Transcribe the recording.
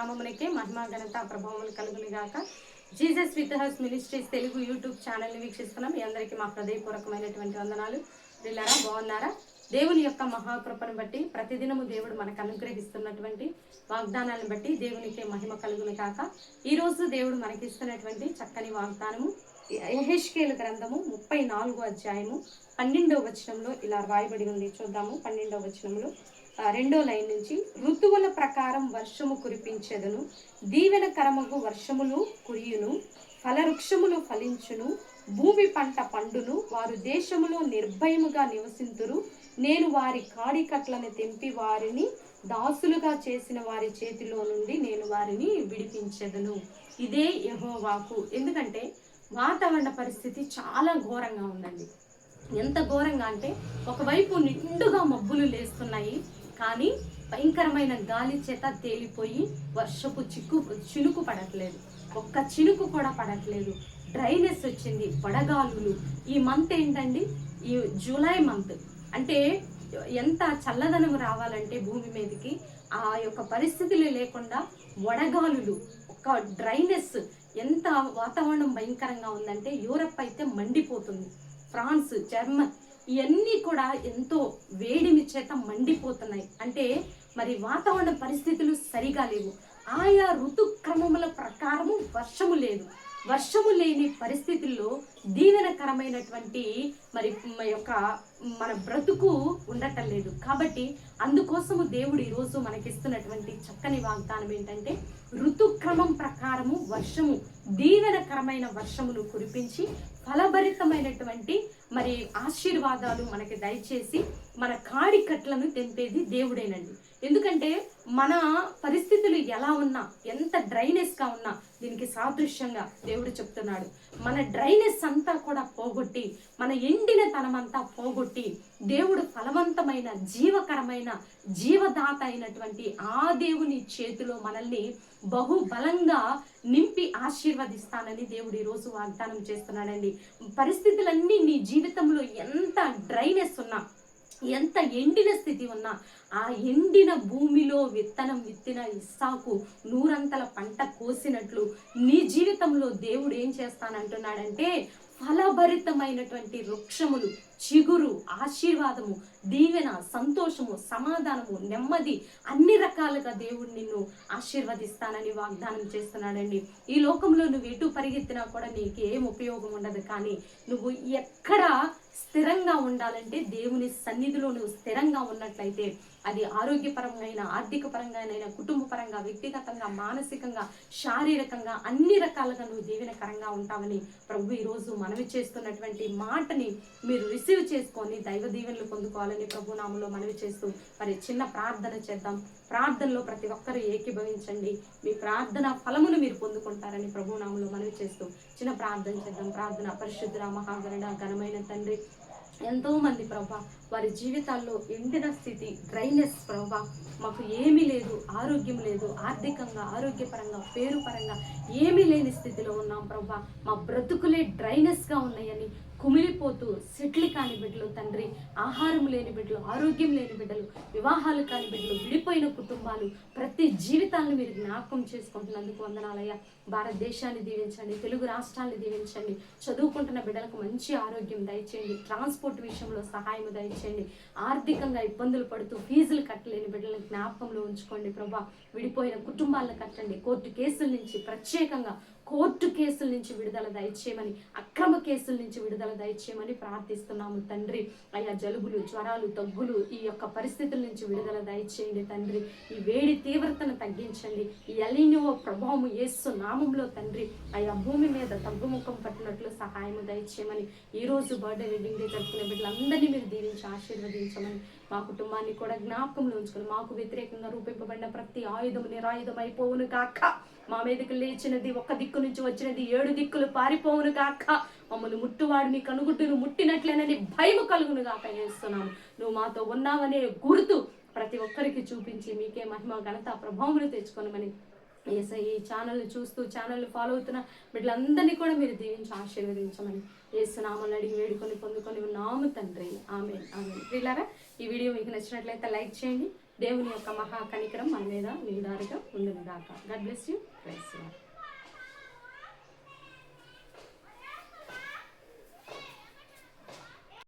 నామమునకే మహిమ ఘనత ప్రభావములు కలుగును గాక. Jesus with has ministries Telugu YouTube ఛానల్ని వీక్షిస్తున్నాం. మీ అందరికీ మా హృదయపూర్వకమైనటువంటి వందనాలు. పిల్లరా బాగున్నారా? దేవుని యొక్క మహాకృపను బట్టి ప్రతిదినము దేవుడు మనకు అనుగ్రహిస్తున్నటువంటి వాగ్దానాలను బట్టి దేవునికే మహిమ కలుగును గాక. ఈరోజు దేవుడు మనకిస్తున్నటువంటి చక్కని వాగ్దానము యెహెజ్కేలు గ్రంథము 34వ అధ్యాయము 12వ వచనంలో ఇలా రాయబడి ఉంది. చూద్దాము. 12వ వచనంలో 2వ లైన్ నుంచి, ఋతువుల ప్రకారం వర్షము కురిపించెదను, దీవెనకరమగు వర్షములు కురియును, ఫలవృక్షములు ఫలించును, భూమి పంట పండును, వారు దేశములో నిర్భయముగా నివసింతురు. నేను వారి కాడికట్లను తెంపి వారిని దాసులుగా చేసిన వారి చేతిలో నుండి నేను వారిని విడిపించెదను. ఇదే యెహోవాకు. ఎందుకంటే వాతావరణ పరిస్థితి చాలా ఘోరంగా ఉందండి. ఎంత ఘోరంగా అంటే ఒకవైపు నిండుగా మబ్బులు లేస్తున్నాయి, కానీ భయంకరమైన గాలి చేత తేలిపోయి వర్షపు చినుకు పడట్లేదు, ఒక్క చినుకు కూడా పడట్లేదు. డ్రైనెస్ వచ్చింది, వడగాలులు. ఈ మంత్ ఏంటండి? ఈ జూలై మంత్ అంటే ఎంత చల్లదనం రావాలంటే భూమి మీదకి ఆ యొక్క పరిస్థితులు లేకుండా వడగాలులు, ఒక డ్రైనెస్, ఎంత వాతావరణం భయంకరంగా ఉందంటే యూరప్ అయితే మండిపోతుంది, ఫ్రాన్స్, జర్మన్ ఇవన్నీ కూడా ఎంతో వేడిమి చేత మండిపోతున్నాయి. అంటే మరి వాతావరణ పరిస్థితులు సరిగా లేవు. ఆయా ఋతుక్రమముల ప్రకారము వర్షము లేదు. వర్షము లేని పరిస్థితుల్లో దీవెనకరమైనటువంటి మరి మన బ్రతుకు ఉండటం లేదు. కాబట్టి అందుకోసము దేవుడు ఈరోజు మనకిస్తున్నటువంటి చక్కని వాగ్దానం ఏంటంటే, ఋతుక్రమం ప్రకారము వర్షము, దీవెనకరమైన వర్షమును కురిపించి ఫలభరితమైనటువంటి మరి ఆశీర్వాదాలు మనకి దయచేసి మన కాడికట్లను తెంపేది దేవుడేనండి. ఎందుకంటే మన పరిస్థితులు ఎలా ఉన్నా, ఎంత డ్రైనెస్గా ఉన్నా, దీనికి సాదృశ్యంగా దేవుడు చెప్తున్నాడు, మన డ్రైనెస్ అంతా కూడా పోగొట్టి, మన ఎండిన తనమంతా పోగొట్టి, దేవుడు ఫలవంతమైన జీవకరమైన జీవదాత అయినటువంటి ఆ దేవుని చేతిలో మనల్ని బహుబలంగా నింపి ఆశీర్వదిస్తానని దేవుడు ఈరోజు వాగ్దానం చేస్తున్నాడండి. పరిస్థితులన్నీ నీ జీవితంలో ఎంత డ్రైనెస్ ఉన్నా, ఎంత ఎండిన స్థితి ఉన్నా, ఆ ఎండిన భూమిలో విత్తనం విత్తిన ఇస్సాకు నూరంతల పంట కోసినట్లు నీ జీవితంలో దేవుడు ఏం చేస్తానంటున్నాడంటే, ఫలభరితమైనటువంటి వృక్షములు, చిగురు, ఆశీర్వాదము, దీవెన, సంతోషము, సమాధానము, నెమ్మది, అన్ని రకాలుగా దేవుడు నిన్ను ఆశీర్వదిస్తానని వాగ్దానం చేస్తున్నాడండి. ఈ లోకంలో నువ్వు ఎటు పరిగెత్తినా కూడా నీకు ఏం ఉపయోగం ఉండదు. కానీ నువ్వు ఎక్కడ స్థిరంగా ఉండాలంటే దేవుని సన్నిధిలో నువ్వు స్థిరంగా ఉన్నట్లయితే, అది ఆరోగ్యపరంగా, ఆర్థిక పరంగానైనా, కుటుంబ పరంగా, వ్యక్తిగతంగా, మానసికంగా, శారీరకంగా అన్ని రకాలుగా నువ్వు దీవెనకరంగా ఉంటావని ప్రభు ఈరోజు మనవి చేస్తున్నటువంటి మాటని మీరు రిసీవ్ చేసుకొని దైవ దీవెనలు పొందుకోవాలని ప్రభు నామములో మనవి చేస్తూ మరి చిన్న ప్రార్థన చేద్దాం. ప్రార్థనలో ప్రతి ఒక్కరూ ఏకీభవించండి. మీ ప్రార్థన ఫలమును మీరు పొందుకుంటారని ప్రభు నామములో మనవి చేస్తూ చిన్న ప్రార్థన చేద్దాం. ప్రార్థన. పరిశుద్ధుడా, మహాగణుడా, ఘనమైన తండ్రి, ఎంతో మంది ప్రభా వారి జీవితాల్లో ఎండిన స్థితి, డ్రైనెస్ ప్రభా, మాకు ఏమీ లేదు, ఆరోగ్యం లేదు, ఆర్థికంగా, ఆరోగ్యపరంగా, పేరు పరంగా ఏమీ లేని స్థితిలో ఉన్నాం ప్రభా. మా బ్రతుకులే డ్రైనెస్గా ఉన్నాయని కుమిలిపోతూ సెటిల్ కాని బిడ్డలు తండ్రి, ఆహారం లేని బిడ్డలు, ఆరోగ్యం లేని బిడ్డలు, వివాహాలు కాని బిడ్డలు, విడిపోయిన కుటుంబాలు, ప్రతి జీవితాలను మీరు జ్ఞాపకం చేసుకుంటున్నందుకు వందనాలయ్యా. భారతదేశాన్ని దీవించండి, తెలుగు రాష్ట్రాన్ని దీవించండి, చదువుకుంటున్న బిడ్డలకు మంచి ఆరోగ్యం దయచేయండి, ట్రాన్స్పోర్ట్ విషయంలో సహాయం దయచేయండి, ఆర్థికంగా ఇబ్బందులు పడుతూ ఫీజులు కట్టలేని బిడ్డలను జ్ఞాపకంలో ఉంచుకోండి ప్రభా. విడిపోయిన కుటుంబాలను కట్టండి, కోర్టు కేసుల నుంచి, ప్రత్యేకంగా కోర్టు కేసుల నుంచి విడుదల దయచేయమని, అక్రమ కేసుల నుంచి విడుదల దయచేయమని ప్రార్థిస్తున్నాము తండ్రి. అయ్యా, జలుబులు, జ్వరాలు, దగ్గులు, ఈ యొక్క పరిస్థితుల నుంచి విడుదల దయచేయండి తండ్రి. ఈ వేడి తీవ్రతను తగ్గించండి. ఈ ఎలీనో ప్రభావము యేసు నామంలో తండ్రి అయ్యా భూమి మీద తగ్గుముఖం పట్టినట్లు సహాయం దయచేయమని, ఈరోజు బర్త్డే, వెడ్డింగ్ డే జరుపుకునే బిడ్డలందరినీ మీరు దీవించి ఆశీర్వదించమని, మా కుటుంబాన్ని కూడా జ్ఞాపకంలో ఉంచుకొని, మాకు వ్యతిరేకంగా రూపింపబడిన ప్రతి ఆయుధము నిరాయుధం అయిపోవును కాక, మా మీదకి లేచినది ఒక దిక్కు నుంచి వచ్చినది 7 దిక్కులు పారిపోవును కాక, మమ్మల్ని ముట్టువాడు నీ కనుగుడ్డును ముట్టినట్లేనని భయము కలుగును కాక చేస్తున్నాము. నువ్వు మాతో ఉన్నావనే గుర్తు ప్రతి ఒక్కరికి చూపించి మీకే మహిమ, ఘనత, ప్రభావములు తెచ్చుకోనమని యేసయ్య, ఈ ఛానల్ని చూస్తూ ఛానల్ని ఫాలో అవుతున్న బిడ్డలందరినీ కూడా మీరు దీవించి ఆశీర్వదించమని యేసు నామములో అడిగి వేడుకొని పొందుకొని ఉన్నాము తండ్రి. ఆమేన్, ఆమేన్. ప్రియులారా, ఈ వీడియో మీకు నచ్చినట్లయితే లైక్ చేయండి, దేవుని యొక్క మహా కనికరం మన మీద నిండారుగా ఉండును గాక. God bless you. Praise lord.